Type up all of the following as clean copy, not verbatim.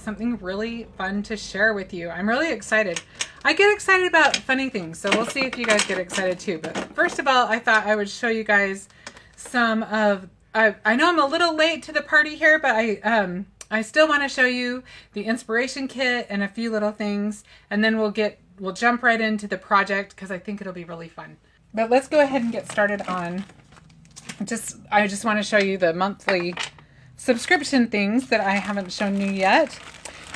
something really fun to share with you. I'm really excited. I get excited about funny things, so we'll see if you guys get excited too. But first of all, I thought I would show you guys some of, I know I'm a little late to the party here, but I still want to show you the inspiration kit and a few little things, and then we'll jump right into the project because I think it'll be really fun. But let's go ahead and get started on I just want to show you the monthly subscription things that I haven't shown you yet.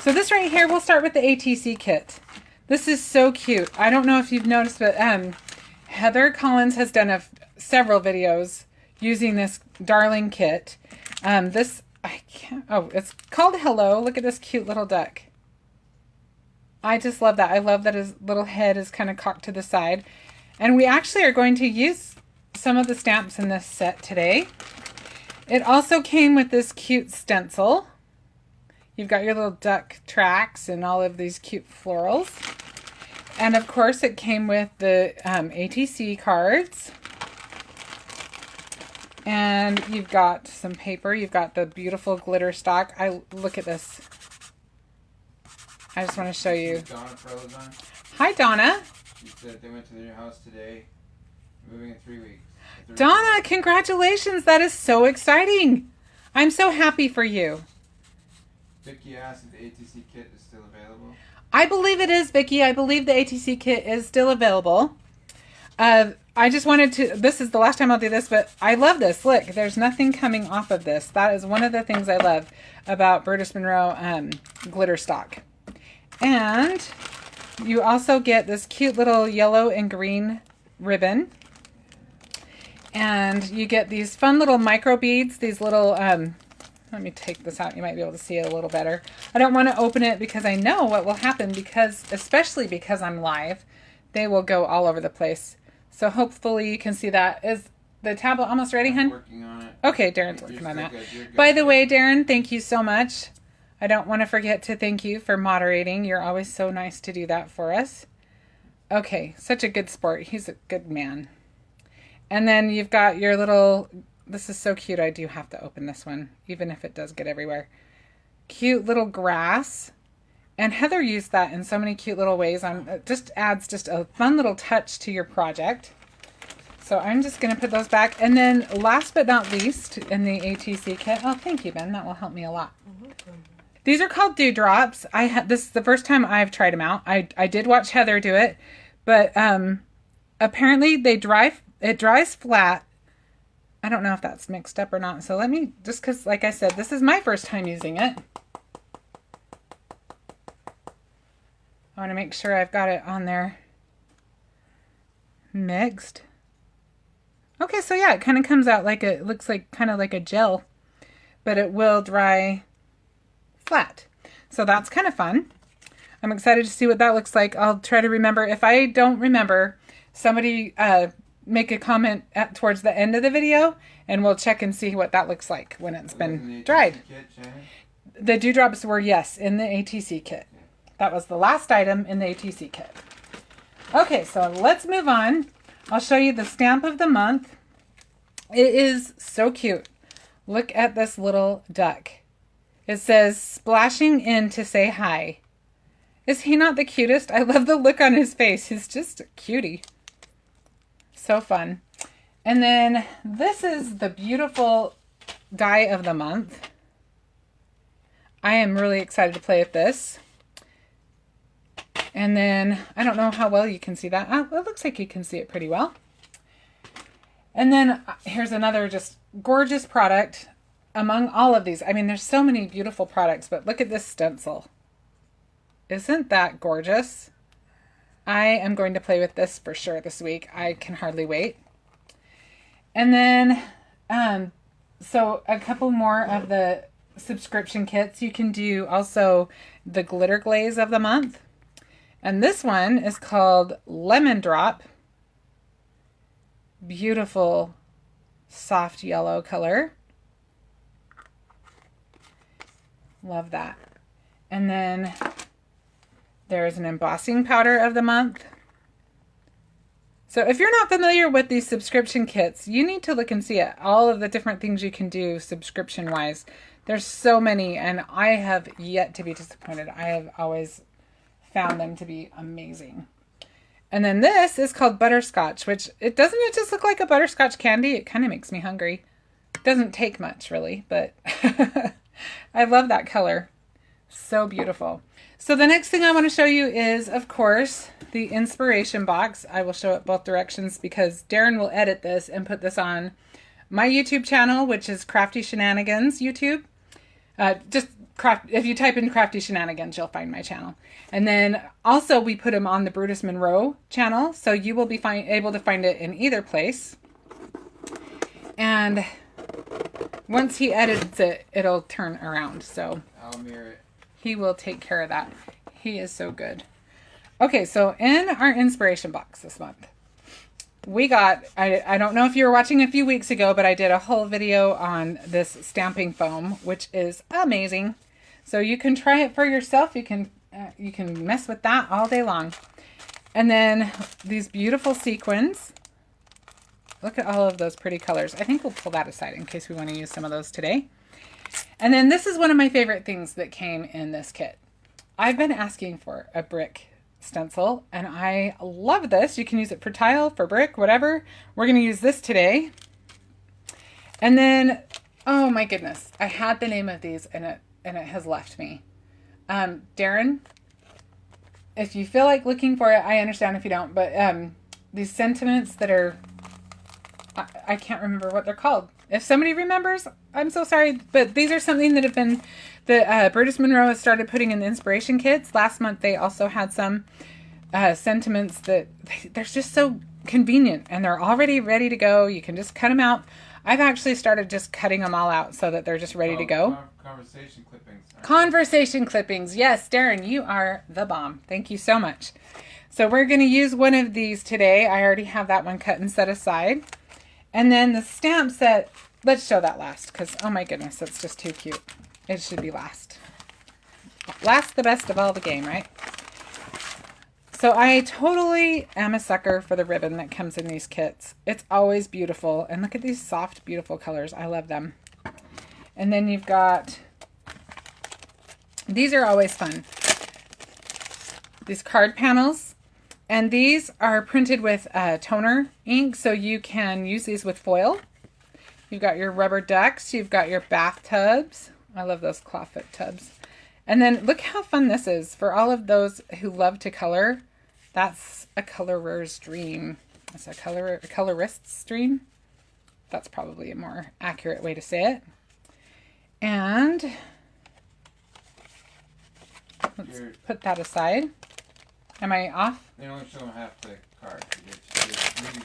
So this right here, we'll start with the ATC kit. This is so cute. I don't know if you've noticed, but Heather Collins has done several videos using this darling kit. It's called Hello. Look at this cute little duck. I just love that. I love that his little head is kind of cocked to the side. And we actually are going to use some of the stamps in this set today. It also came with this cute stencil. You've got your little duck tracks and all of these cute florals. And of course it came with the ATC cards. And you've got some paper. You've got the beautiful glitter stock. Look at this. I just want to show you. Donna on. Hi, Donna. She said they went to their house today. Moving in 3 weeks. Donna, congratulations. That is so exciting. I'm so happy for you. Vicky asked if the ATC kit is still available. I believe it is, Vicky. I believe the ATC kit is still available. I just wanted to, this is the last time I'll do this, but I love this. Look, there's nothing coming off of this. That is one of the things I love about Burgess Monroe glitter stock. And you also get this cute little yellow and green ribbon. And you get these fun little micro beads, these little, let me take this out. You might be able to see it a little better. I don't want to open it because I know what will happen especially because I'm live, they will go all over the place. So hopefully you can see that. Is the tablet almost ready, hun? Working on it. Okay, Darren's working on that. By the way, Darren, thank you so much. I don't want to forget to thank you for moderating. You're always so nice to do that for us. Okay, such a good sport. He's a good man. And then you've got your little, this is so cute. I do have to open this one, even if it does get everywhere. Cute little grass. And Heather used that in so many cute little ways. It just adds just a fun little touch to your project. So I'm just going to put those back. And then last but not least in the ATC kit, oh, thank you, Ben. That will help me a lot. These are called dewdrops. This is the first time I've tried them out. I did watch Heather do it, but apparently it dries flat. I don't know if that's mixed up or not. So let me, just because, like I said, this is my first time using it. I want to make sure I've got it on there mixed. Okay, so yeah, it kind of comes out like it looks like kind of like a gel, but it will dry flat. So that's kind of fun. I'm excited to see what that looks like. I'll try to remember. If I don't remember, somebody make a comment towards the end of the video, and we'll check and see what that looks like when it's been dried. The dewdrops were, yes, in the ATC kit. That was the last item in the ATC kit. Okay, so let's move on. I'll show you the stamp of the month. It is so cute. Look at this little duck. It says, splashing in to say hi. Is he not the cutest? I love the look on his face. He's just a cutie. So fun. And then this is the beautiful die of the month. I am really excited to play with this. And then, I don't know how well you can see that. Oh, it looks like you can see it pretty well. And then here's another just gorgeous product among all of these. I mean, there's so many beautiful products, but look at this stencil. Isn't that gorgeous? I am going to play with this for sure this week. I can hardly wait. And then, so a couple more of the subscription kits. You can do also the glitter glaze of the month. And this one is called Lemon Drop. Beautiful, soft yellow color. Love that. And then there's an embossing powder of the month. So if you're not familiar with these subscription kits, you need to look and see it. All of the different things you can do subscription-wise. There's so many, and I have yet to be disappointed. I have always found them to be amazing. And then this is called Butterscotch, which doesn't it just look like a butterscotch candy? It kind of makes me hungry. It doesn't take much really, but I love that color. So beautiful. So the next thing I want to show you is, of course, the inspiration box. I will show it both directions because Darren will edit this and put this on my YouTube channel, which is Crafty Shenanigans YouTube. If you type in Crafty Shenanigans, you'll find my channel. And then also we put them on the Brutus Monroe channel, so you will be able to find it in either place. And once he edits it, it'll turn around. So I'll mirror it. He will take care of that. He is so good. Okay, so in our inspiration box this month, we got, I don't know if you were watching a few weeks ago, but I did a whole video on this stamping foam, which is amazing. So you can try it for yourself. You can mess with that all day long. And then these beautiful sequins. Look at all of those pretty colors. I think we'll pull that aside in case we want to use some of those today. And then this is one of my favorite things that came in this kit. I've been asking for a brick stencil, and I love this. You can use it for tile, for brick, whatever. We're going to use this today. And then, oh my goodness, I had the name of these, and it has left me. Darren, if you feel like looking for it, I understand if you don't, but these sentiments that are, I can't remember what they're called. If somebody remembers, I'm so sorry, but these are something that have been, Brutus Monroe has started putting in the inspiration kits. Last month they also had some sentiments that they're just so convenient, and they're already ready to go. You can just cut them out. I've actually started just cutting them all out so that they're just ready to go. Conversation clippings. Conversation clippings. Yes, Darren, you are the bomb. Thank you so much. So we're going to use one of these today. I already have that one cut and set aside. And then the stamp set, let's show that last because, oh my goodness, that's just too cute. It should be last. Last the best of all the game, right? So I totally am a sucker for the ribbon that comes in these kits. It's always beautiful. And look at these soft, beautiful colors. I love them. And then you've got, these are always fun. These card panels. And these are printed with toner ink, so you can use these with foil. You've got your rubber ducks. You've got your bathtubs. I love those clawfoot tubs. And then look how fun this is for all of those who love to color. That's a colorer's dream. It's a colorist's dream. That's probably a more accurate way to say it. And let's put that aside. Am I off? They only show them half the card.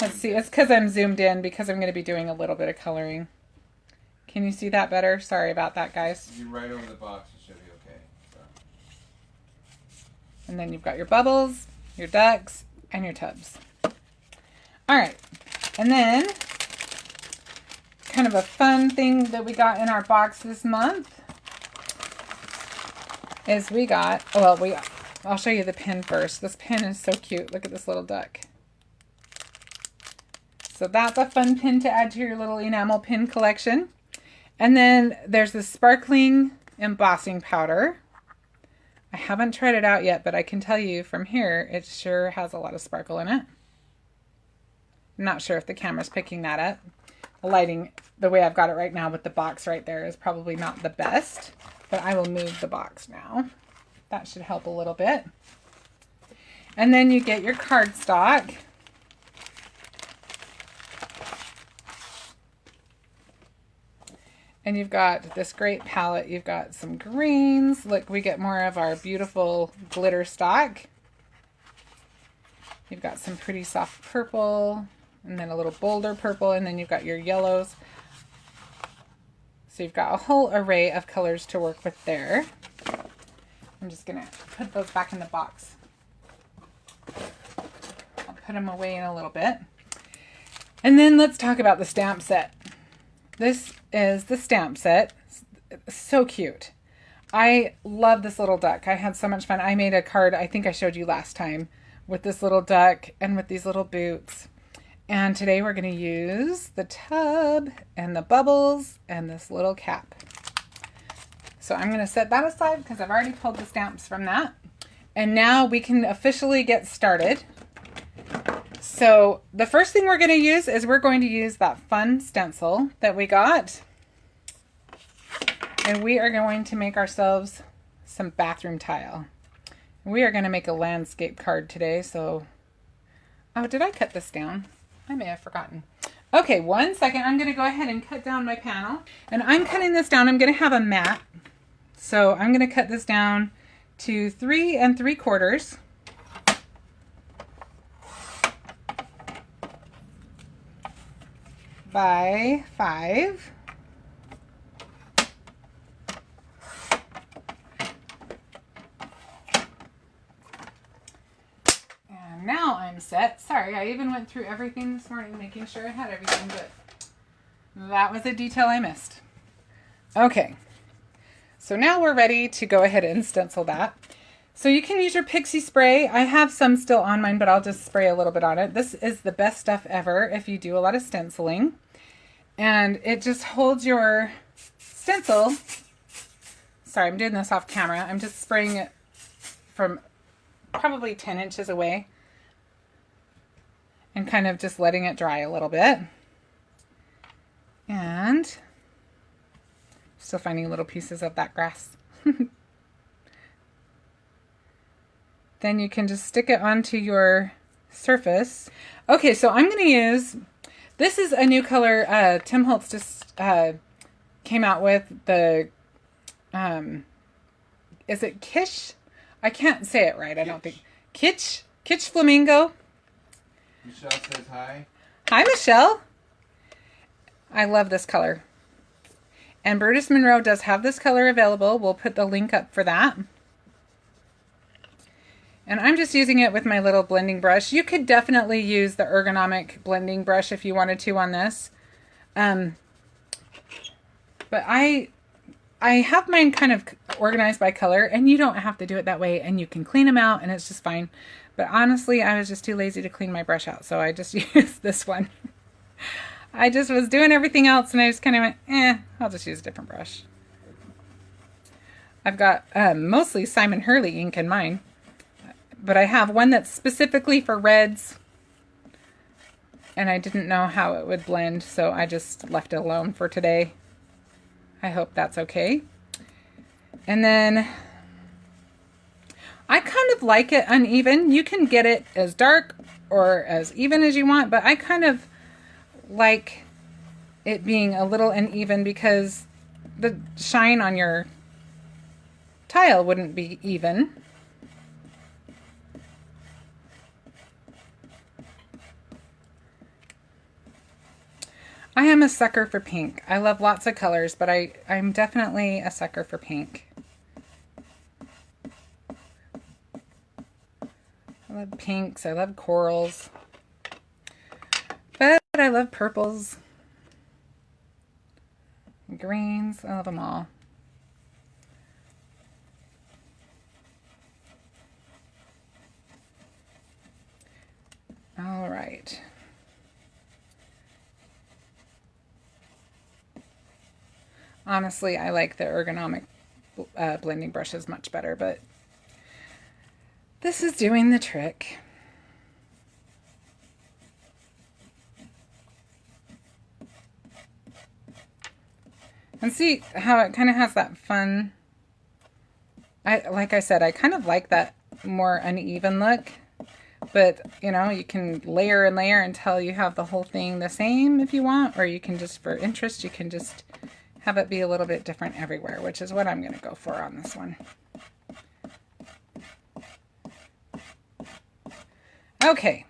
Let's see. It's because I'm zoomed in because I'm going to be doing a little bit of coloring. Can you see that better? Sorry about that, guys. You're right over the box. It should be okay. So. And then you've got your bubbles, your ducks, and your tubs. All right. And then kind of a fun thing that we got in our box this month is we got, I'll show you the pin first. This pin is so cute. Look at this little duck. So that's a fun pin to add to your little enamel pin collection. And then there's the sparkling embossing powder. I haven't tried it out yet, but I can tell you from here, it sure has a lot of sparkle in it. I'm not sure if the camera's picking that up. The lighting, the way I've got it right now with the box right there is probably not the best, but I will move the box now. That should help a little bit. And then you get your cardstock. And you've got this great palette. You've got some greens. Look, we get more of our beautiful glitter stock. You've got some pretty soft purple, and then a little bolder purple, and then you've got your yellows. So you've got a whole array of colors to work with there. I'm just going to put those back in the box. I'll put them away in a little bit. And then let's talk about the stamp set. This is the stamp set. So cute. I love this little duck. I had so much fun. I made a card, I think I showed you last time, with this little duck and with these little boots. And today we're going to use the tub and the bubbles and this little cap. So I'm going to set that aside because I've already pulled the stamps from that. And now we can officially get started. So the first thing we're going to use is we're going to use that fun stencil that we got. And we are going to make ourselves some bathroom tile. We are going to make a landscape card today. So, oh, did I cut this down? I may have forgotten. Okay, 1 second. I'm going to go ahead and cut down my panel. And I'm cutting this down. I'm going to have a mat. So I'm going to cut this down to 3 3/4 by 5. And now I'm set. Sorry, I even went through everything this morning, making sure I had everything, but that was a detail I missed. Okay. So now we're ready to go ahead and stencil that. So you can use your Pixie Spray. I have some still on mine, but I'll just spray a little bit on it. This is the best stuff ever if you do a lot of stenciling. And it just holds your stencil. Sorry, I'm doing this off camera. I'm just spraying it from probably 10 inches away and kind of just letting it dry a little bit. And still finding little pieces of that grass. Then you can just stick it onto your surface. Okay, so I'm going to use, this is a new color Tim Holtz just came out with, the, is it Kitsch? I can't say it right, I don't think. Kitsch Flamingo. Michelle says hi. Hi, Michelle. I love this color. And Brutus Monroe does have this color available. We'll put the link up for that. And I'm just using it with my little blending brush. You could definitely use the ergonomic blending brush if you wanted to on this. But I have mine kind of organized by color, and you don't have to do it that way, and you can clean them out and it's just fine. But honestly, I was just too lazy to clean my brush out, so I just used this one. I just was doing everything else and I just kind of went, I'll just use a different brush. I've got mostly Simon Hurley ink in mine, but I have one that's specifically for reds, and I didn't know how it would blend, so I just left it alone for today. I hope that's okay. And then I kind of like it uneven. You can get it as dark or as even as you want, but I kind of like it being a little uneven because the shine on your tile wouldn't be even. I am a sucker for pink. I love lots of colors, but I'm definitely a sucker for pink. I love pinks. I love corals. But I love purples, greens, I love them all. All right. Honestly, I like the ergonomic blending brushes much better, but this is doing the trick. And see how it kind of has that fun, like I said, I kind of like that more uneven look, but you know, you can layer and layer until you have the whole thing the same if you want, or you can just, for interest, you can just have it be a little bit different everywhere, which is what I'm going to go for on this one. Okay,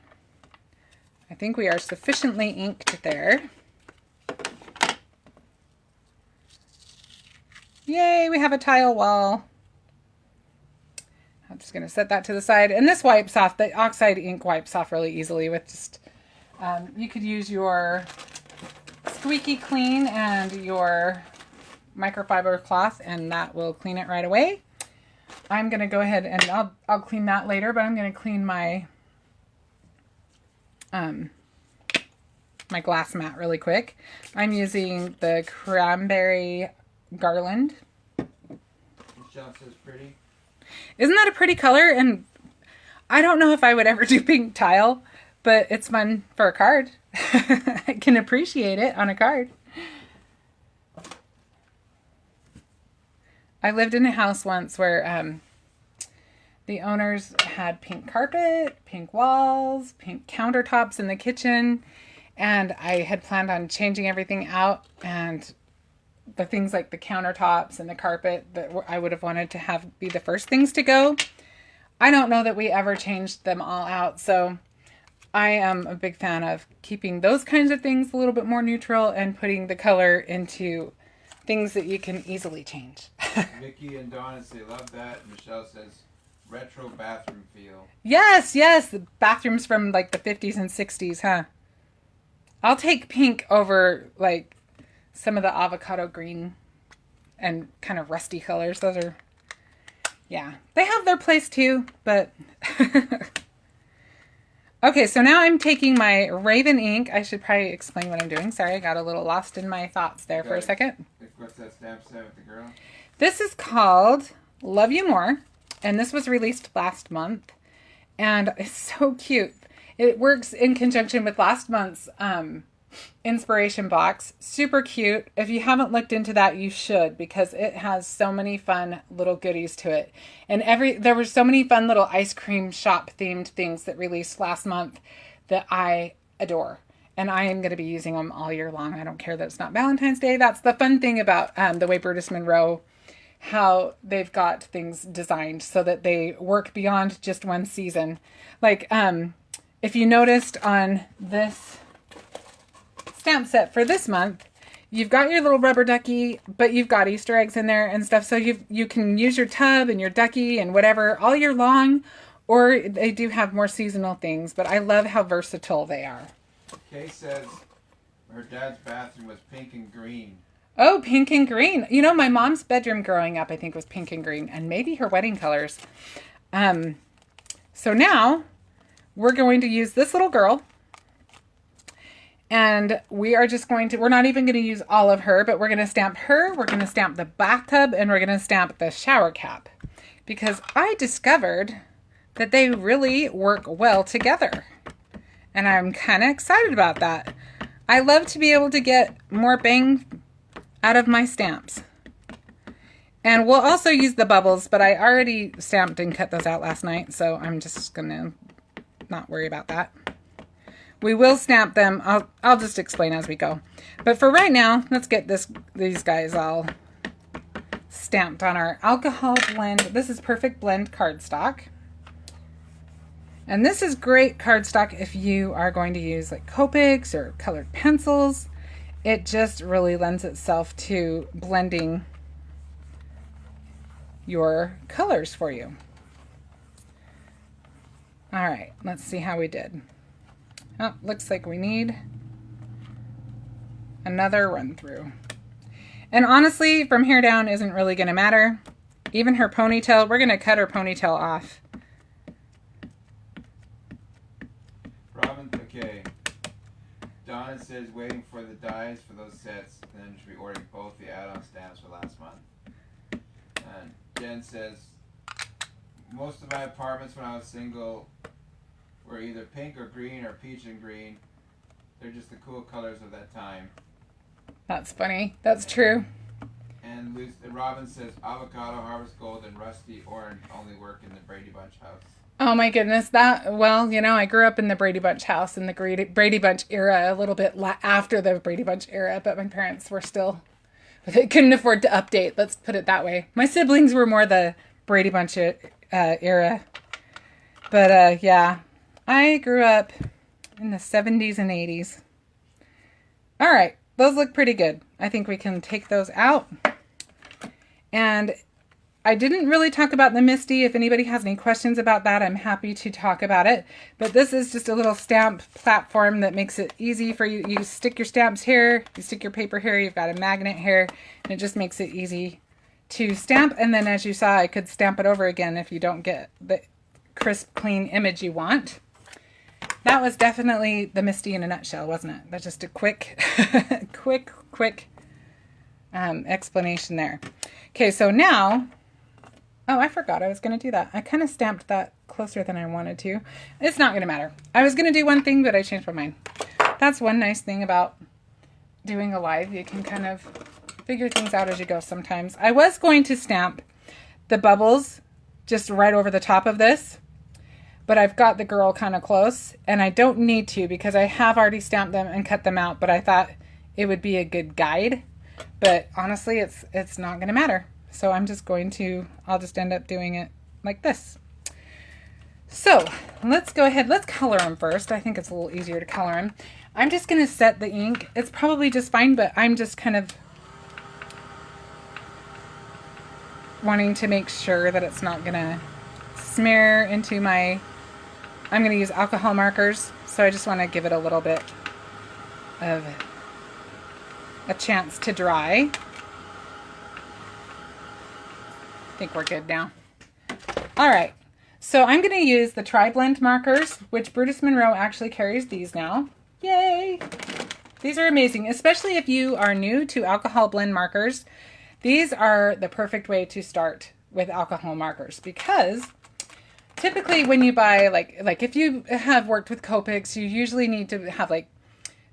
I think we are sufficiently inked there. Yay, we have a tile wall. I'm just going to set that to the side. And this wipes off, the oxide ink wipes off really easily with just, you could use your Squeaky Clean and your microfiber cloth, and that will clean it right away. I'm going to go ahead and I'll clean that later, but I'm going to clean my my glass mat really quick. I'm using the Cranberry Garland. Michelle says pretty. Isn't that a pretty color? And I don't know if I would ever do pink tile, but it's fun for a card. I can appreciate it on a card. I lived in a house once where the owners had pink carpet, pink walls, pink countertops in the kitchen, and I had planned on changing everything out, and the things like the countertops and the carpet that I would have wanted to have be the first things to go. I don't know that we ever changed them all out, so I am a big fan of keeping those kinds of things a little bit more neutral and putting the color into things that you can easily change. Vicky and Donna say love that. Michelle says retro bathroom feel. Yes, yes, the bathrooms from like the 50s and 60s, huh? I'll take pink over like some of the avocado green and kind of rusty colors. Those are, yeah, they have their place too, but okay, so now I'm taking my Raven ink. I should probably explain what I'm doing. Sorry, I got a little lost in my thoughts there for a second. What's that stamp set with the girl? This is called Love You More, and this was released last month, and it's so cute. It works in conjunction with last month's inspiration box. Super cute. If you haven't looked into that, you should, because it has so many fun little goodies to it. And there were so many fun little ice cream shop themed things that released last month that I adore. And I am going to be using them all year long. I don't care that it's not Valentine's Day. That's the fun thing about the way Brutus Monroe, how they've got things designed so that they work beyond just one season. Like, if you noticed on this stamp set for this month, you've got your little rubber ducky, but you've got Easter eggs in there and stuff. So you can use your tub and your ducky and whatever all year long, or they do have more seasonal things, but I love how versatile they are. Kay says her dad's bathroom was pink and green. Oh, pink and green. You know, my mom's bedroom growing up, I think, was pink and green, and maybe her wedding colors. So now we're going to use this little girl. And we are just going to, we're not even going to use all of her, but we're going to stamp her, we're going to stamp the bathtub, and we're going to stamp the shower cap. Because I discovered that they really work well together. And I'm kind of excited about that. I love to be able to get more bang out of my stamps. And we'll also use the bubbles, but I already stamped and cut those out last night, so I'm just going to not worry about that. We will stamp them. I'll just explain as we go. But for right now, let's get these guys all stamped on our alcohol blend. This is Perfect Blend cardstock. And this is great cardstock if you are going to use like Copics or colored pencils. It just really lends itself to blending your colors for you. All right, let's see how we did. Oh, looks like we need another run through. And honestly, from here down isn't really going to matter. Even her ponytail, we're going to cut her ponytail off. Robin, okay. Donna says waiting for the dies for those sets, and then she'll be ordering both the add-on stamps for last month. And Jen says, most of my apartments when I was single were either pink or green or peach and green. They're just the cool colors of that time. That's funny. That's true. And Robin says avocado, harvest gold, and rusty orange only work in the Brady Bunch house. Oh my goodness. Well, you know, I grew up in the Brady Bunch house in the Brady Bunch era, a little bit after the Brady Bunch era, but my parents were still, they couldn't afford to update. Let's put it that way. My siblings were more the Brady Bunch era. But yeah. I grew up in the 70s and 80s. All right, those look pretty good. I think we can take those out. And I didn't really talk about the Misti. If anybody has any questions about that, I'm happy to talk about it. But this is just a little stamp platform that makes it easy for you. You stick your stamps here, you stick your paper here, you've got a magnet here, and it just makes it easy to stamp. And then as you saw, I could stamp it over again if you don't get the crisp, clean image you want. that was definitely the Misti in a nutshell, wasn't it? That's just a quick, quick explanation there. Okay, so now, oh, I forgot I was going to do that. I kind of stamped that closer than I wanted to. It's not going to matter. I was going to do one thing, but I changed my mind. That's one nice thing about doing a live. You can kind of figure things out as you go sometimes. I was going to stamp the bubbles just right over the top of this, but I've got the girl kind of close, and I don't need to because I have already stamped them and cut them out, but I thought it would be a good guide. But honestly, it's not going to matter. So I'm just going to, I'll just end up doing it like this. So let's go ahead. Let's color them first. I think it's a little easier to color them. I'm just going to set the ink. It's probably just fine, but I'm just kind of wanting to make sure that it's not going to smear into my, I'm going to use alcohol markers. So I just want to give it a little bit of a chance to dry. I think we're good now. All right. So I'm going to use the Triblend markers, which Brutus Monroe actually carries these now. Yay! These are amazing, especially if you are new to alcohol blend markers. These are the perfect way to start with alcohol markers because typically when you buy, like if you have worked with Copics, you usually need to have like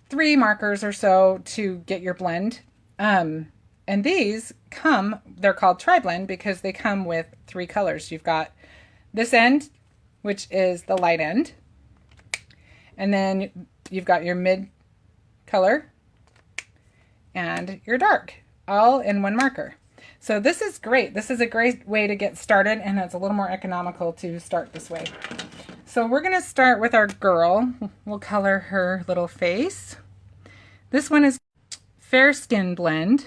3 markers or so to get your blend. And these come, they're called Triblend because they come with 3 colors. You've got this end, which is the light end. And then you've got your mid color and your dark, all in one marker. So this is great. This is a great way to get started, and it's a little more economical to start this way. So we're going to start with our girl. We'll color her little face. This one is Fair Skin Blend.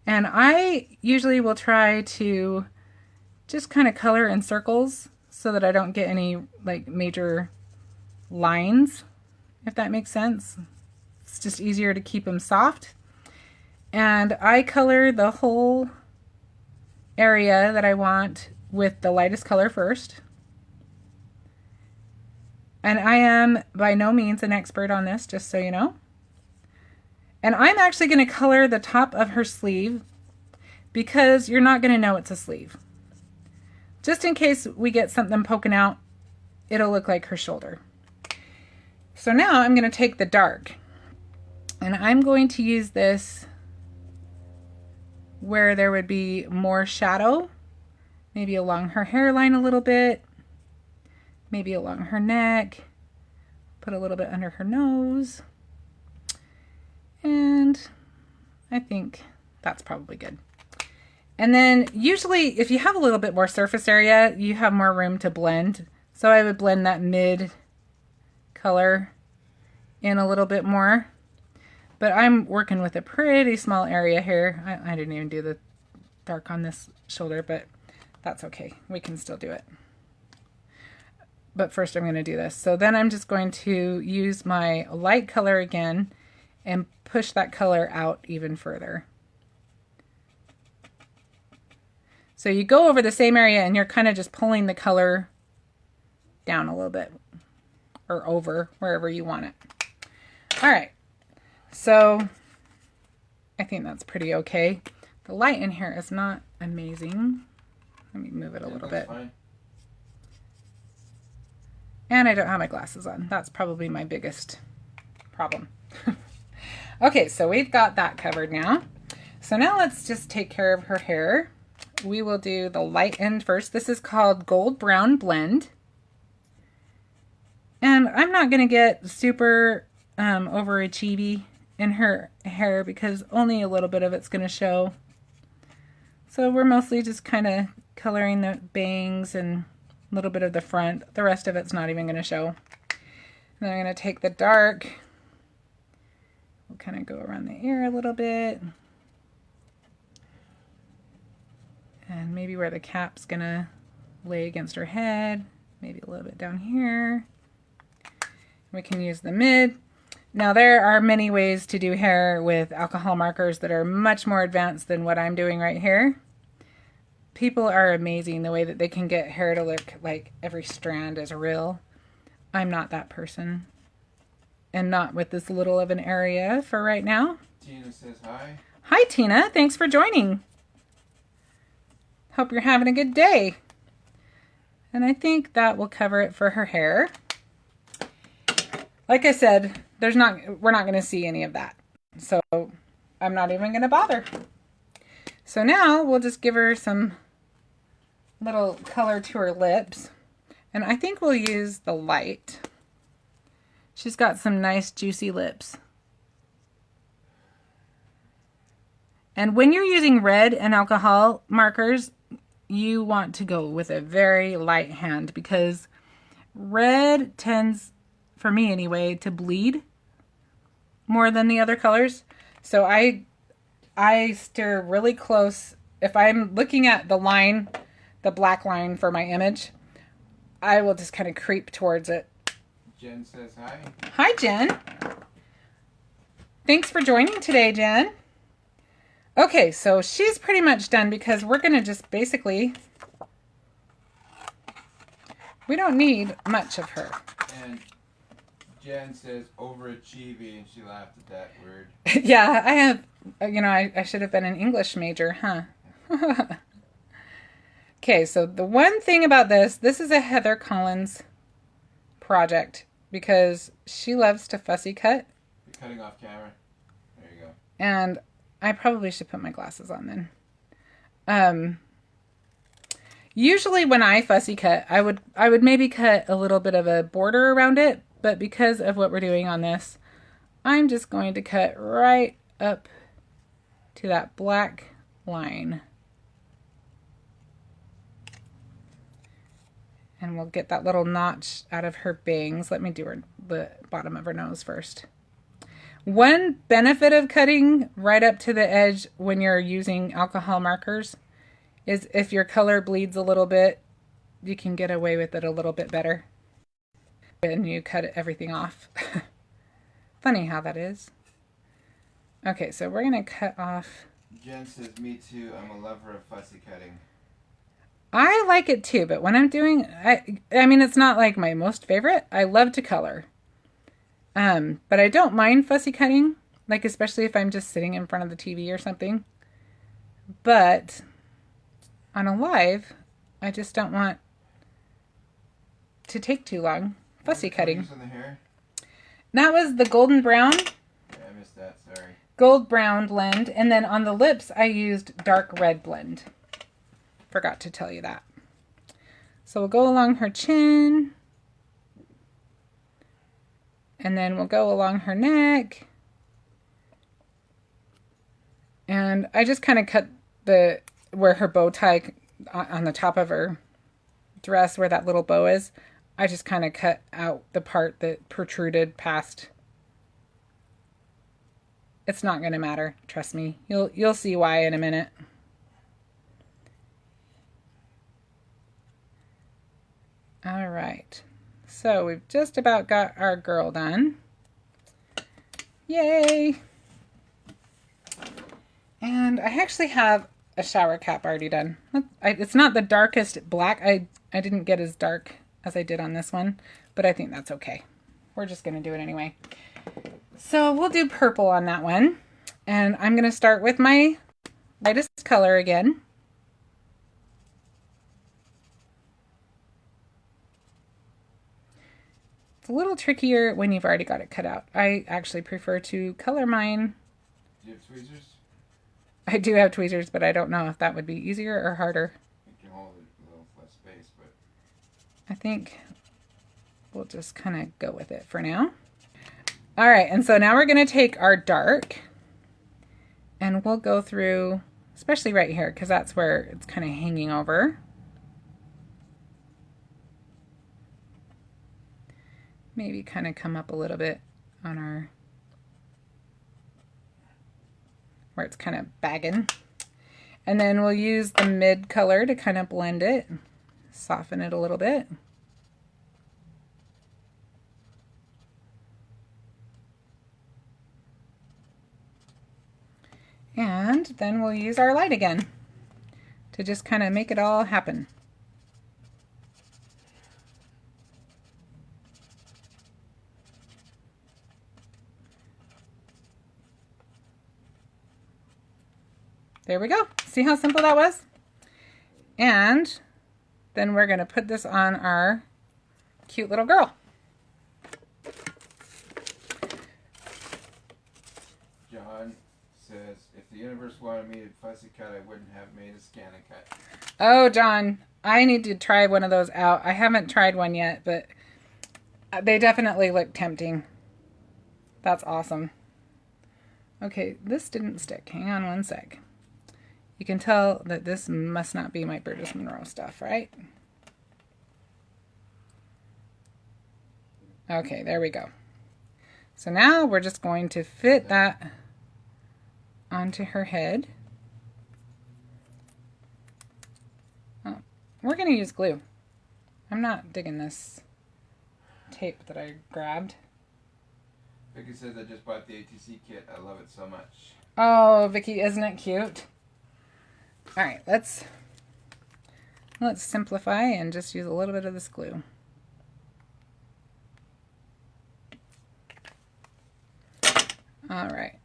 And I usually will try to just kind of color in circles so that I don't get any like major lines, if that makes sense. It's just easier to keep them soft. And I color the whole area that I want with the lightest color first. And I am by no means an expert on this, just so you know. And I'm actually going to color the top of her sleeve because you're not going to know it's a sleeve. Just in case we get something poking out, it'll look like her shoulder. So now I'm going to take the dark, and I'm going to use this where there would be more shadow, maybe along her hairline a little bit, maybe along her neck, put a little bit under her nose, and I think that's probably good. And then usually if you have a little bit more surface area, you have more room to blend. So I would blend that mid color in a little bit more. But I'm working with a pretty small area here. I didn't even do the dark on this shoulder, but that's okay. We can still do it. But first I'm going to do this. So then I'm just going to use my light color again and push that color out even further. So you go over the same area and you're kind of just pulling the color down a little bit or over wherever you want it. All right. So I think that's pretty okay. The light in here is not amazing. Let me move it a little bit. Fine. And I don't have my glasses on. That's probably my biggest problem. Okay, so we've got that covered now. So now let's just take care of her hair. We will do the light end first. This is called Gold Brown Blend. And I'm not going to get super overachievy in her hair because only a little bit of it's going to show. So we're mostly just kind of coloring the bangs and a little bit of the front. The rest of it's not even going to show. And then I'm going to take the dark. We'll kind of go around the ear a little bit. And maybe where the cap's going to lay against her head. Maybe a little bit down here. We can use the mid. Now there are many ways to do hair with alcohol markers that are much more advanced than what I'm doing right here. People are amazing the way that they can get hair to look like every strand is real. I'm not that person. And not with this little of an area for right now. Tina says hi. Hi, Tina. Thanks for joining. Hope you're having a good day. And I think that will cover it for her hair. Like I said, we're not going to see any of that. So I'm not even going to bother. So now we'll just give her some little color to her lips. And I think we'll use the light. She's got some nice juicy lips. And when you're using red and alcohol markers, you want to go with a very light hand because red tends, for me anyway, to bleed more than the other colors. So I steer really close. If I'm looking at the line, the black line for my image, I will just kind of creep towards it. Jen says hi. Hi, Jen. Thanks for joining today, Jen. Okay, so she's pretty much done because we're going to just basically, we don't need much of her. And Jen says overachieving, and she laughed at that word. Yeah, I have, I should have been an English major, huh? Okay, so the one thing about this is a Heather Collins project because she loves to fussy cut. You're cutting off camera. There you go. And I probably should put my glasses on then. Usually when I fussy cut, I would maybe cut a little bit of a border around it, but because of what we're doing on this, I'm just going to cut right up to that black line. And we'll get that little notch out of her bangs. Let me do the bottom of her nose first. One benefit of cutting right up to the edge when you're using alcohol markers is if your color bleeds a little bit, you can get away with it a little bit better. And you cut everything off. Funny how that is. Okay, so we're going to cut off. Jen says, me too. I'm a lover of fussy cutting. I like it too, but when I'm doing, I mean, it's not like my most favorite. I love to color. But I don't mind fussy cutting, like especially if I'm just sitting in front of the TV or something. But on a live, I just don't want to take too long fussy cutting. On the hair? That was the golden brown. Yeah, I missed that, sorry. Gold brown blend, and then on the lips I used dark red blend. Forgot to tell you that. So we'll go along her chin. And then we'll go along her neck. And I just kind of cut where her bow tie on the top of her dress, where that little bow is. I just kind of cut out the part that protruded past. It's not going to matter, trust me. You'll see why in a minute. All right. So we've just about got our girl done. Yay! And I actually have a shower cap already done. It's not the darkest black. I didn't get as dark as I did on this one, but I think that's okay. We're just going to do it anyway. So we'll do purple on that one. And I'm going to start with my lightest color again. A little trickier when you've already got it cut out. I actually prefer to color mine. Do you have tweezers? I do have tweezers, but I don't know if that would be easier or harder. You can hold it a little less space, but I think we'll just kind of go with it for now. All right, and so now we're going to take our dark and we'll go through, especially right here, because that's where it's kind of hanging over. Maybe kind of come up a little bit on our, where it's kind of bagging. And then we'll use the mid color to kind of blend it, soften it a little bit. And then we'll use our light again to just kind of make it all happen. there we go. See how simple that was? And then we're going to put this on our cute little girl. John says, if the universe wanted me to fussy cut, I wouldn't have made a scan and cut. Oh, John, I need to try one of those out. I haven't tried one yet, but they definitely look tempting. That's awesome. Okay, this didn't stick. Hang on one sec. You can tell that this must not be my Burgess Monroe stuff, right? Okay, there we go. So now we're just going to fit that onto her head. Oh, we're going to use glue. I'm not digging this tape that I grabbed. Vicky says, I just bought the ATC kit. I love it so much. Oh, Vicky, isn't it cute? All right, let's simplify and just use a little bit of this glue. All right.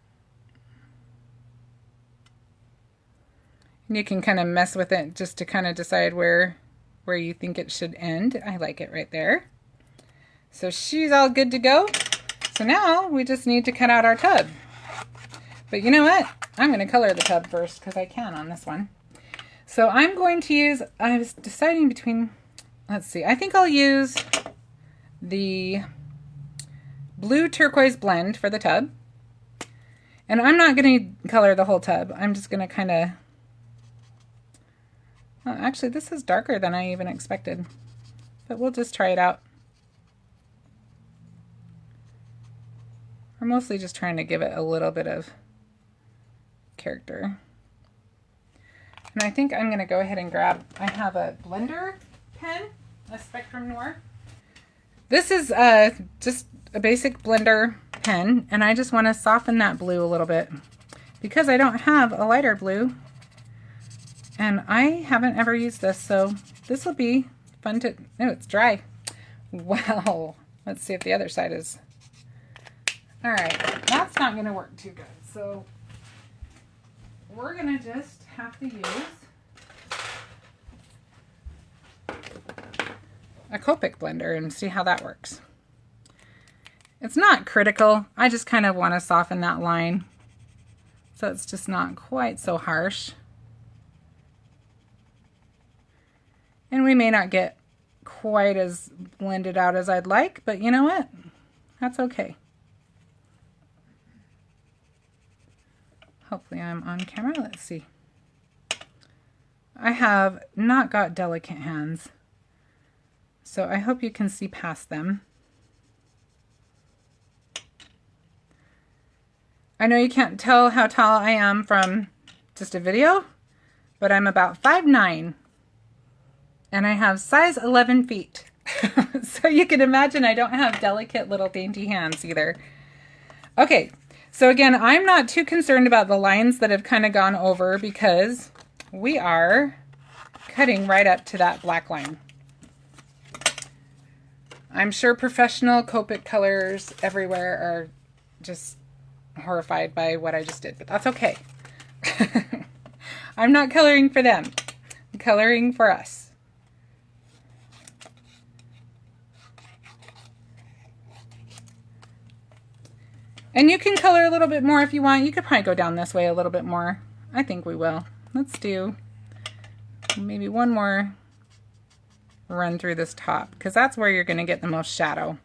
And you can kind of mess with it just to kind of decide where you think it should end. I like it right there. So she's all good to go. So now we just need to cut out our tub. But you know what? I'm going to color the tub first because I can on this one. So I'm going to use, I was deciding between, let's see, I think I'll use the blue turquoise blend for the tub. And I'm not going to color the whole tub. I'm just going to kind of, well, actually this is darker than I even expected. But we'll just try it out. We're mostly just trying to give it a little bit of character. And I think I'm going to go ahead and grab, I have a blender pen, a Spectrum Noir. This is just a basic blender pen, and I just want to soften that blue a little bit because I don't have a lighter blue, and I haven't ever used this, so this will be fun to, oh, it's dry. Wow. Let's see if the other side is, all right, that's not going to work too good, so we're going to just have to use a Copic blender and see how that works. It's not critical. I just kind of want to soften that line so it's just not quite so harsh. And we may not get quite as blended out as I'd like, but you know what? That's okay. Hopefully I'm on camera. Let's see. I have not got delicate hands, so I hope you can see past them. I know you can't tell how tall I am from just a video, but I'm about 5'9", and I have size 11 feet. So you can imagine I don't have delicate little dainty hands either. Okay, so again, I'm not too concerned about the lines that have kind of gone over because we are cutting right up to that black line. I'm sure professional Copic colors everywhere are just horrified by what I just did, but that's okay. I'm not coloring for them. I'm coloring for us. And you can color a little bit more if you want. You could probably go down this way a little bit more. I think we will. Let's do maybe one more run through this top because that's where you're going to get the most shadow.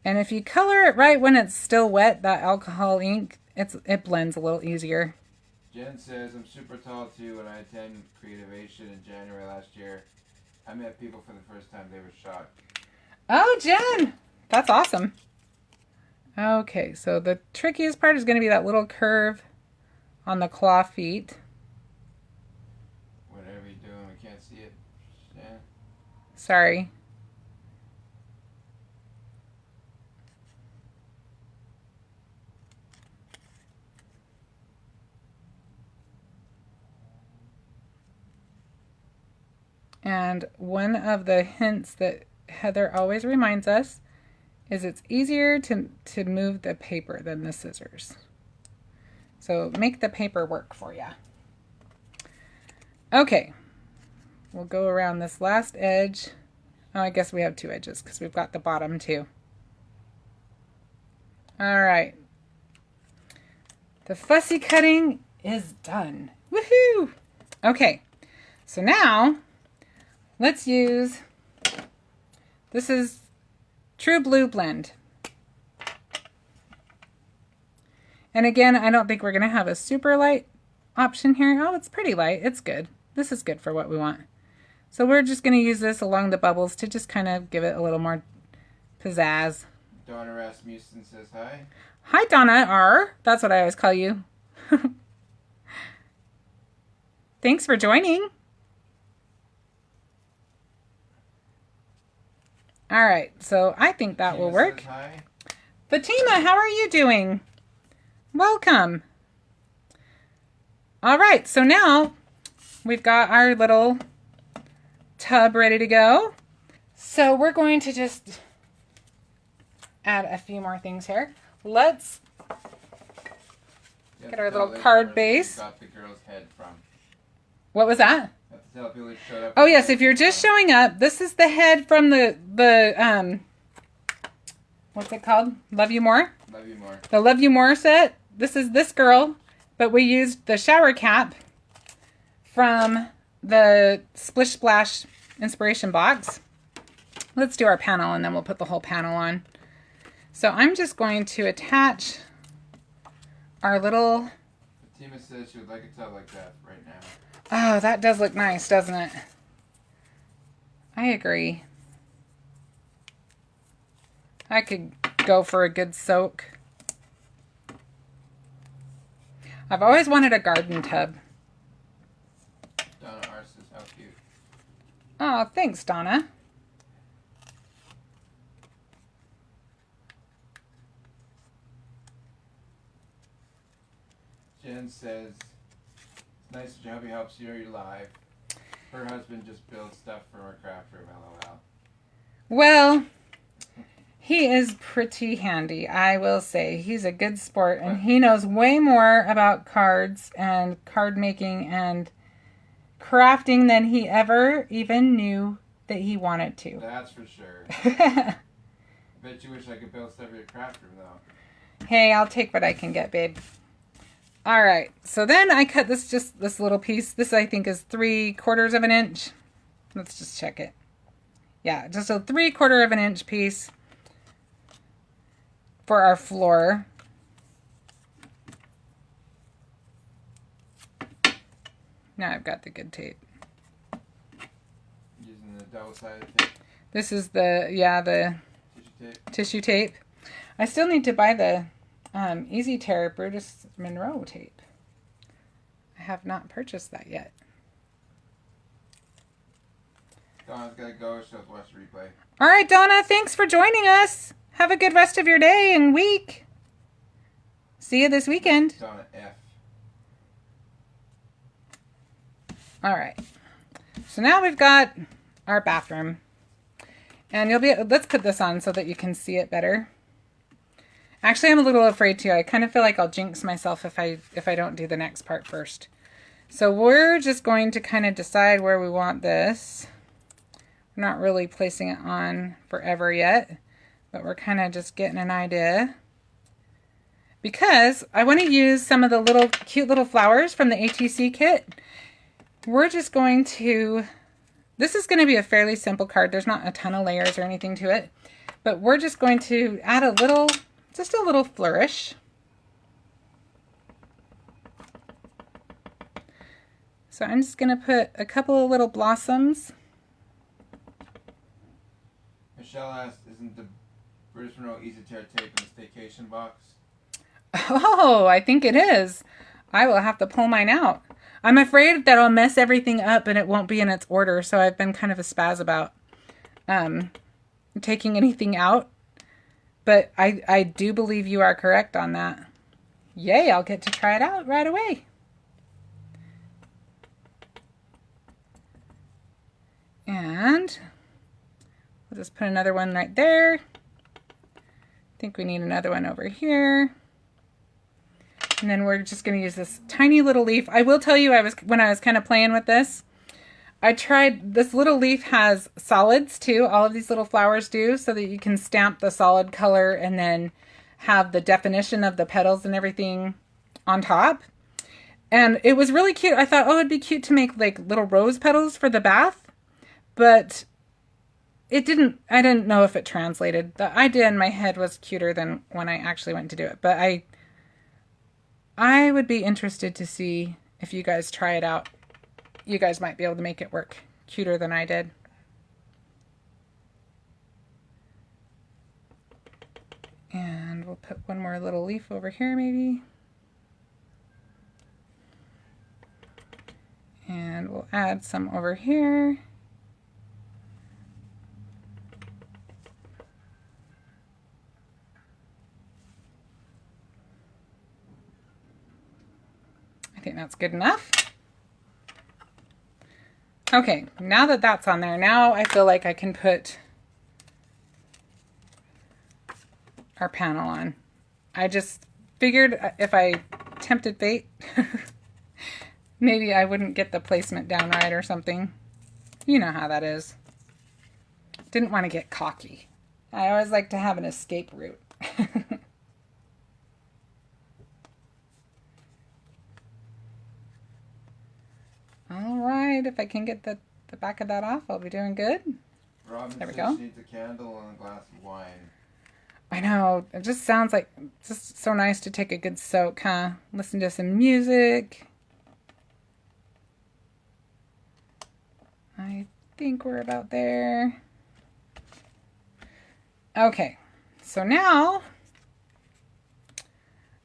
And if you color it right when it's still wet, that alcohol ink, it blends a little easier. Jen says, I'm super tall too. When I attended Creativation in January last year, I met people for the first time. They were shocked. Oh, Jen! That's awesome. Okay, so the trickiest part is going to be that little curve on the claw feet. Whatever you're doing, we can't see it. Jen. Sorry. And one of the hints that Heather always reminds us is it's easier to move the paper than the scissors. So make the paper work for you. Okay, we'll go around this last edge. Oh, I guess we have 2 edges because we've got the bottom too. All right. The fussy cutting is done. Woohoo! Okay, so now let's use, this is True Blue Blend. And again, I don't think we're going to have a super light option here. Oh, it's pretty light. It's good. This is good for what we want. So we're just going to use this along the bubbles to just kind of give it a little more pizzazz. Donna Rasmussen says hi. Hi, Donna R. That's what I always call you. Thanks for joining. All right, so I think that will work. Hi. Fatima, how are you doing? Welcome. All right, so now we've got our little tub ready to go. So we're going to just add a few more things here. Let's get our little card base. Got the girl's head from. What was that? Oh yes, if you're just showing up, this is the head from the what's it called? Love You More? Love You More. The Love You More set. This is this girl, but we used the shower cap from the Splish Splash inspiration box. Let's do our panel and then we'll put the whole panel on. So I'm just going to attach our little... Fatima says she would like a tub like that right now. Oh, that does look nice, doesn't it? I agree. I could go for a good soak. I've always wanted a garden tub. Donna R says how cute. Oh, thanks, Donna. Jen says, it's nice that your hubby helps you live. Her husband just builds stuff for her craft room, LOL. Well, he is pretty handy, I will say. He's a good sport, and he knows way more about cards and card making and crafting than he ever even knew that he wanted to. That's for sure. I bet you wish I could build stuff for your craft room, though. Hey, I'll take what I can get, babe. All right, so then I cut this little piece. This, I think, is 3/4 of an inch. Let's just check it. Yeah, just a 3/4 of an inch piece for our floor. Now I've got the good tape. Using the double-sided tape. This is the tissue tape. I still need to buy the Easy Tear Brutus Monroe tape. I have not purchased that yet. Donna's gotta go. She'll have to watch the replay. All right, Donna, thanks for joining us. Have a good rest of your day and week. See you this weekend. Donna F. All right. So now we've got our bathroom. And let's put this on so that you can see it better. Actually, I'm a little afraid too. I kind of feel like I'll jinx myself if I don't do the next part first. So we're just going to kind of decide where we want this. We're not really placing it on forever yet, but we're kind of just getting an idea. Because I want to use some of the cute little flowers from the ATC kit. We're just going to, this is going to be a fairly simple card. There's not a ton of layers or anything to it, but we're just going to add just a little flourish. So I'm just going to put a couple of little blossoms. Michelle asked, isn't the British Monroe Easy Tear tape in the staycation box? Oh, I think it is. I will have to pull mine out. I'm afraid that I'll mess everything up and it won't be in its order, so I've been kind of a spaz about taking anything out. But I do believe you are correct on that. Yay, I'll get to try it out right away. And we'll just put another one right there. think we need another one over here. And then we're just going to use this tiny little leaf. I will tell you, when I was kind of playing with this, I tried, this little leaf has solids too. All of these little flowers do, so that you can stamp the solid color and then have the definition of the petals and everything on top. And it was really cute. I thought, oh, it'd be cute to make like little rose petals for the bath, but I didn't know if it translated. The idea in my head was cuter than when I actually went to do it. But I would be interested to see if you guys try it out. You guys might be able to make it work cuter than I did. And we'll put one more little leaf over here maybe. And we'll add some over here. I think that's good enough. Okay, now that that's on there, now I feel like I can put our panel on. I just figured if I tempted fate, maybe I wouldn't get the placement down right or something. You know how that is. Didn't want to get cocky. I always like to have an escape route. All right, if I can get the back of that off, I'll be doing good. Robin there we says go. She needs a candle and a glass of wine. I know, it just sounds like just so nice to take a good soak, huh? Listen to some music. I think we're about there. Okay, so now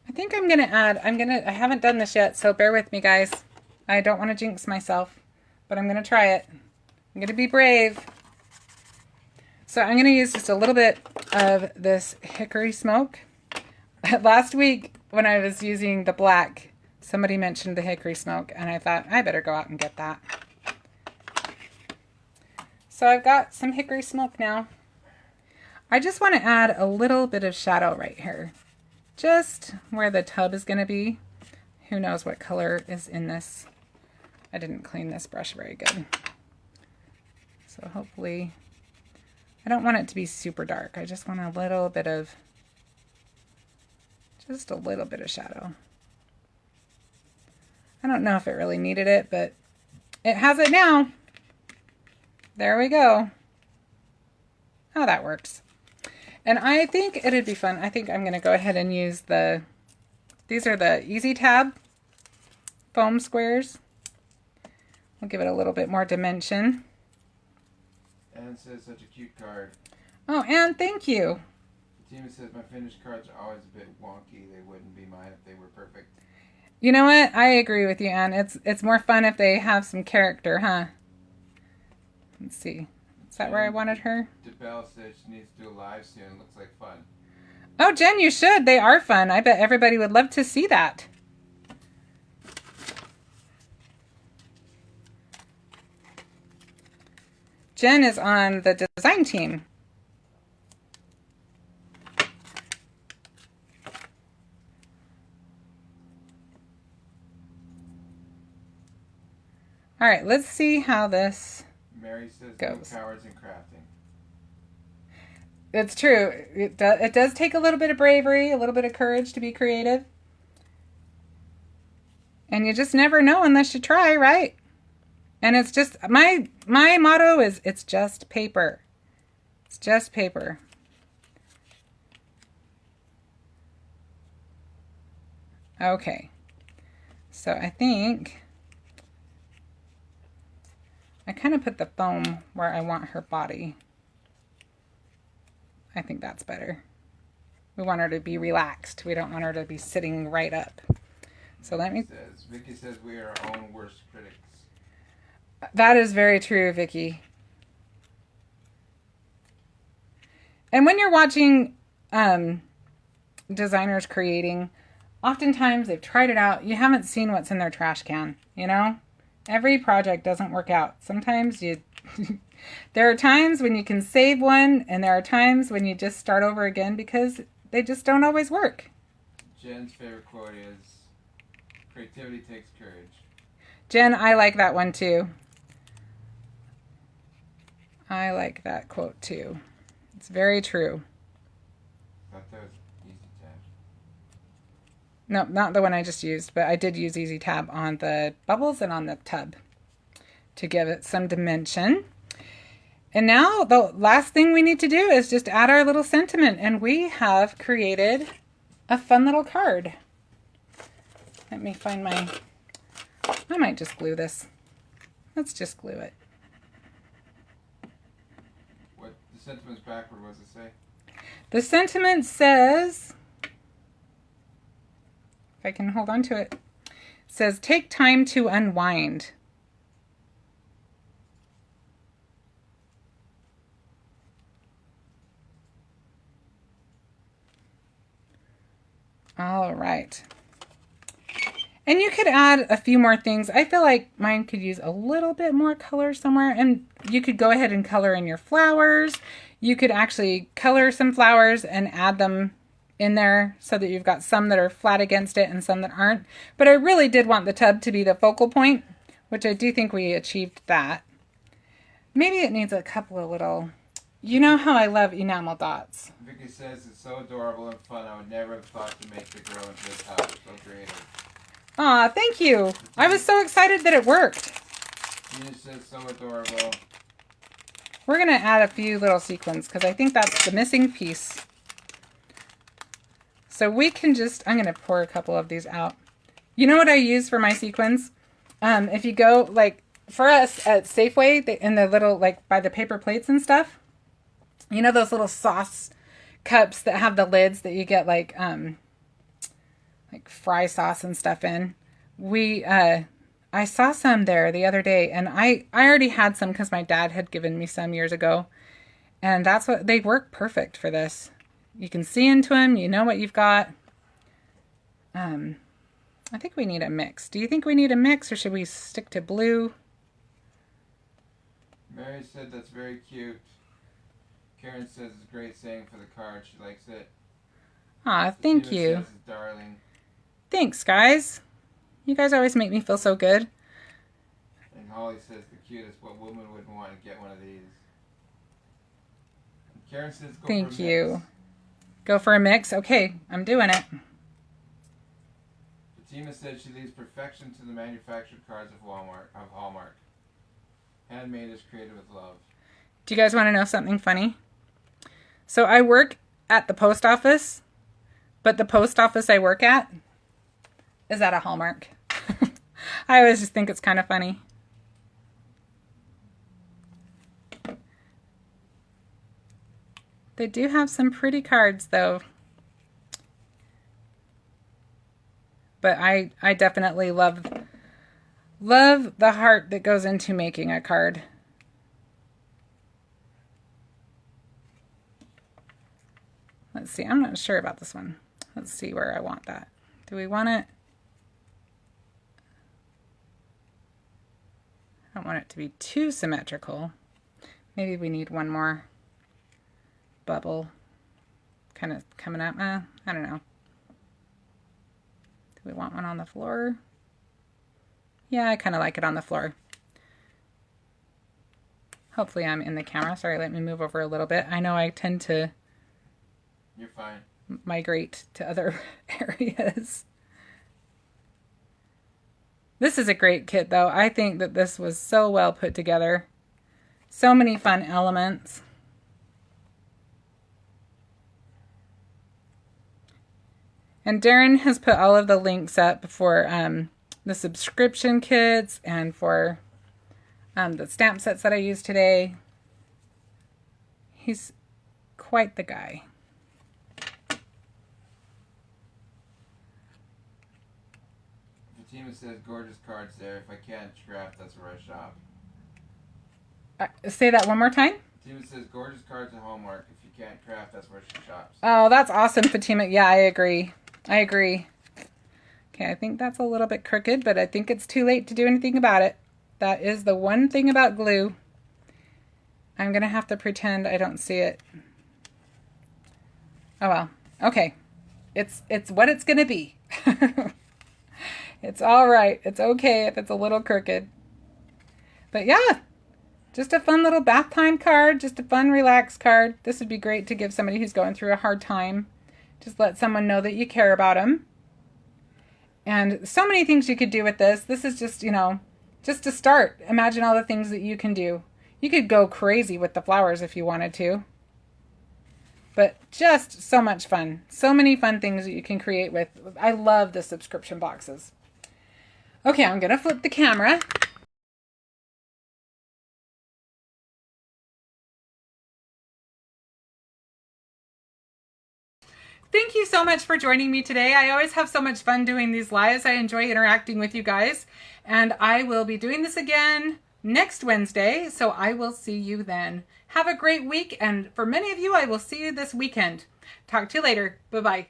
I think I'm gonna add, I haven't done this yet, so bear with me guys. I don't want to jinx myself, but I'm gonna try it. I'm gonna be brave. So I'm gonna use just a little bit of this hickory smoke. Last week when I was using the black, somebody mentioned the hickory smoke and I thought I better go out and get that. So I've got some hickory smoke now. I just want to add a little bit of shadow right here, just where the tub is going to be. Who knows what color is in this. I didn't clean this brush very good. So hopefully, I don't want it to be super dark. I just want a little bit of, just a little bit of shadow. I don't know if it really needed it, but it has it now. There we go. Oh, that works. And I think it'd be fun. I think I'm going to go ahead and use these are the Easy Tab foam squares. We'll give it a little bit more dimension. Anne says such a cute card. Oh, Anne, thank you. Fatima says my finished cards are always a bit wonky. They wouldn't be mine if they were perfect. You know what? I agree with you, Anne. It's more fun if they have some character, huh? Let's see. Is that where I wanted her? DeBelle says she needs to do a live soon. It looks like fun. Oh, Jen, you should. They are fun. I bet everybody would love to see that. Jen is on the design team. All right, let's see how this Mary says goes. No cowards in crafting. It's true. It does take a little bit of bravery, a little bit of courage to be creative. And you just never know unless you try, right? And it's just, my motto is, it's just paper. It's just paper. Okay. So I think I kind of put the foam where I want her body. I think that's better. We want her to be relaxed. We don't want her to be sitting right up. So let me... Vicky says we are our own worst critics. That is very true, Vicky. And when you're watching designers creating, oftentimes they've tried it out. You haven't seen what's in their trash can, you know? Every project doesn't work out. Sometimes you... there are times when you can save one, and there are times when you just start over again because they just don't always work. Jen's favorite quote is, creativity takes courage. Jen, I like that one too. I like that quote too. It's very true. I thought that was Easy Tab. No, not the one I just used, but I did use Easy Tab on the bubbles and on the tub to give it some dimension. And now the last thing we need to do is just add our little sentiment, and we have created a fun little card. Let me find my, I might just glue this. Let's just glue it. What, the sentiment's backward, what does it say? The sentiment says, if I can hold on to it, says, take time to unwind. All right. And you could add a few more things. I feel like mine could use a little bit more color somewhere. And you could go ahead and color in your flowers. You could actually color some flowers and add them in there so that you've got some that are flat against it and some that aren't. But I really did want the tub to be the focal point, which I do think we achieved that. Maybe it needs a couple of little... You know how I love enamel dots. Vicky says it's so adorable and fun. I would never have thought to make the girl into a top. So creative. Aw, thank you. I was so excited that it worked. Tina says so adorable. We're going to add a few little sequins because I think that's the missing piece. So we can just, I'm going to pour a couple of these out. You know what I use for my sequins? If you go, like, for us at Safeway, in the little, like, by the paper plates and stuff, you know those little sauce cups that have the lids that you get like fry sauce and stuff in? I saw some there the other day, and I already had some because my dad had given me some years ago, and that's what they work perfect for this. You can see into them, you know what you've got. I think we need a mix. Do you think we need a mix, or should we stick to blue? Mary said that's very cute. Karen says it's a great saying for the card. She likes it. Aw, thank you. Says it's darling. Thanks, guys. You guys always make me feel so good. And Holly says the cutest. What woman wouldn't want to get one of these? And Karen says go Thank for a you. mix. Go for a mix? Okay, I'm doing it. Fatima said she leaves perfection to the manufactured cards of Hallmark. Handmade is created with love. Do you guys want to know something funny? So I work at the post office, but the post office I work at is at a Hallmark. I always just think it's kind of funny. They do have some pretty cards though. But I definitely love the heart that goes into making a card. Let's see, I'm not sure about this one. Let's see where I want that. Do we want it? I don't want it to be too symmetrical. Maybe we need one more bubble kind of coming up. I don't know. Do we want one on the floor? Yeah, I kind of like it on the floor. Hopefully I'm in the camera. Sorry, let me move over a little bit. I know I tend to... You're fine. Migrate to other areas. This is a great kit though. I think that this was so well put together. So many fun elements. And Darren has put all of the links up for the subscription kits and for the stamp sets that I used today. He's quite the guy. Fatima says gorgeous cards there. If I can't craft, that's where I shop. Say that one more time. Fatima says gorgeous cards at Hallmark. If you can't craft, that's where she shops. Oh, that's awesome, Fatima. Yeah, I agree. I agree. Okay, I think that's a little bit crooked, but I think it's too late to do anything about it. That is the one thing about glue. I'm going to have to pretend I don't see it. Oh well. Okay, it's what it's gonna be. It's all right. It's okay if it's a little crooked. But yeah, just a fun little bath time card, just a fun relaxed card. This would be great to give somebody who's going through a hard time. Just let someone know that you care about them. And so many things you could do with this. This is just, just to start. Imagine all the things that you can do. You could go crazy with the flowers if you wanted to. But just so much fun. So many fun things that you can create with. I love the subscription boxes. Okay, I'm going to flip the camera. Thank you so much for joining me today. I always have so much fun doing these lives. I enjoy interacting with you guys. And I will be doing this again next Wednesday, so I will see you then. Have a great week, and for many of you, I will see you this weekend. Talk to you later. Bye-bye.